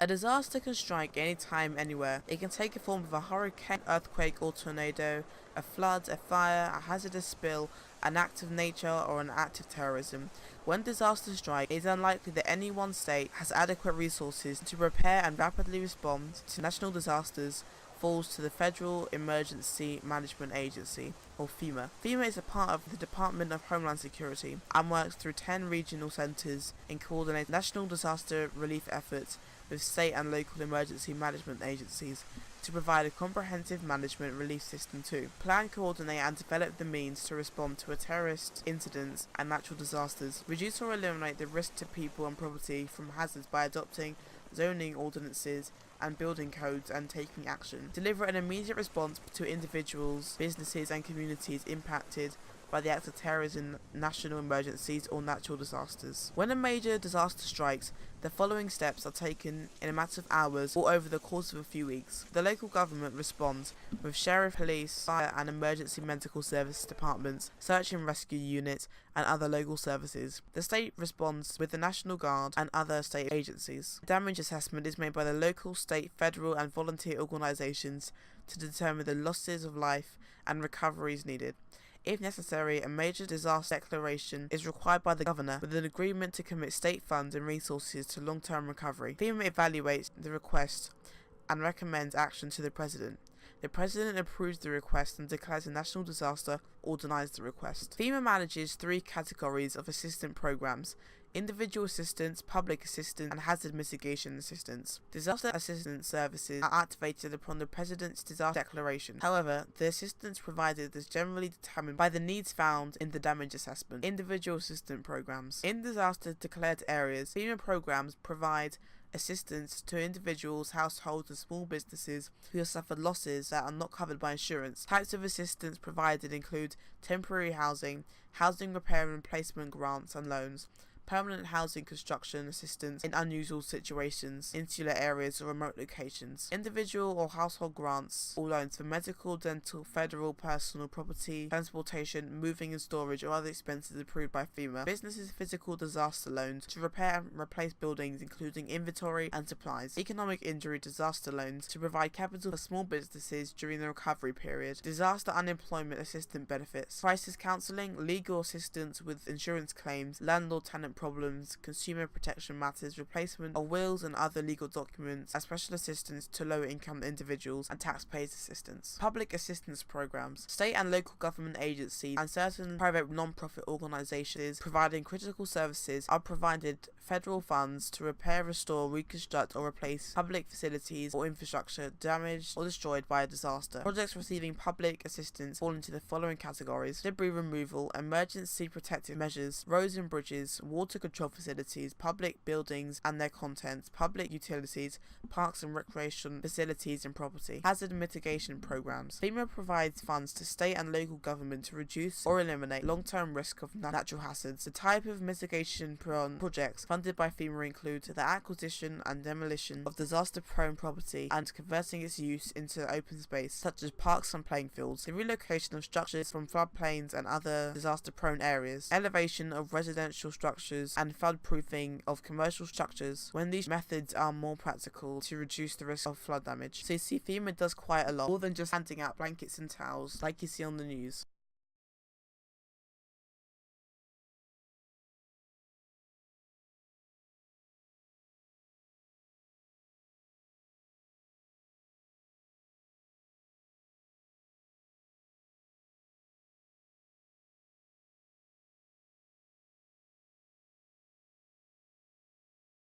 A disaster can strike anytime, anywhere. It can take the form of a hurricane, earthquake or tornado, a flood, a fire, a hazardous spill, an act of nature, or an act of terrorism. When disasters strike, it is unlikely that any one state has adequate resources to prepare and rapidly respond to national disasters. Falls to the Federal Emergency Management Agency, or FEMA. FEMA is a part of the Department of Homeland Security and works through 10 regional centers in coordinating national disaster relief efforts with state and local emergency management agencies to provide a comprehensive management relief system to plan, coordinate and develop the means to respond to terrorist incidents and natural disasters, reduce or eliminate the risk to people and property from hazards by adopting zoning ordinances and building codes and taking action, deliver an immediate response to individuals, businesses and communities impacted by the acts of terrorism, national emergencies or natural disasters. When a major disaster strikes, the following steps are taken in a matter of hours or over the course of a few weeks. The local government responds with sheriff, police, fire and emergency medical service departments, search and rescue units and other local services. The state responds with the National Guard and other state agencies. Damage assessment is made by the local, state, federal and volunteer organisations to determine the losses of life and recoveries needed. If necessary, a major disaster declaration is required by the governor with an agreement to commit state funds and resources to long-term recovery. FEMA evaluates the request and recommends action to the President. The President approves the request and declares a national disaster or denies the request. FEMA manages 3 categories of assistance programs: individual assistance, public assistance, and hazard mitigation assistance. Disaster assistance services are activated upon the President's disaster declaration. However, the assistance provided is generally determined by the needs found in the damage assessment. Individual assistance programs. In disaster-declared areas, FEMA programs provide assistance to individuals, households, and small businesses who have suffered losses that are not covered by insurance. Types of assistance provided include temporary housing, housing repair and replacement grants and loans, permanent housing construction assistance in unusual situations, insular areas or remote locations, individual or household grants or loans for medical, dental, federal, personal, property, transportation, moving and storage or other expenses approved by FEMA, businesses physical disaster loans to repair and replace buildings including inventory and supplies, economic injury disaster loans to provide capital for small businesses during the recovery period, disaster unemployment assistance benefits, crisis counselling, legal assistance with insurance claims, landlord-tenant problems, consumer protection matters, replacement of wills and other legal documents, and special assistance to lower-income individuals and taxpayers' assistance. Public assistance programs. State and local government agencies and certain private non-profit organisations providing critical services are provided federal funds to repair, restore, reconstruct or replace public facilities or infrastructure damaged or destroyed by a disaster. Projects receiving public assistance fall into the following categories: debris removal, emergency protective measures, roads and bridges, water control facilities, public buildings and their contents, public utilities, parks and recreation facilities and property. Hazard mitigation programs. FEMA provides funds to state and local government to reduce or eliminate long-term risk of natural hazards. The type of mitigation projects funded by FEMA include the acquisition and demolition of disaster-prone property and converting its use into open space, such as parks and playing fields, the relocation of structures from floodplains and other disaster-prone areas, elevation of residential structures and flood-proofing of commercial structures when these methods are more practical to reduce the risk of flood damage. So you see, FEMA does quite a lot, more than just handing out blankets and towels like you see on the news.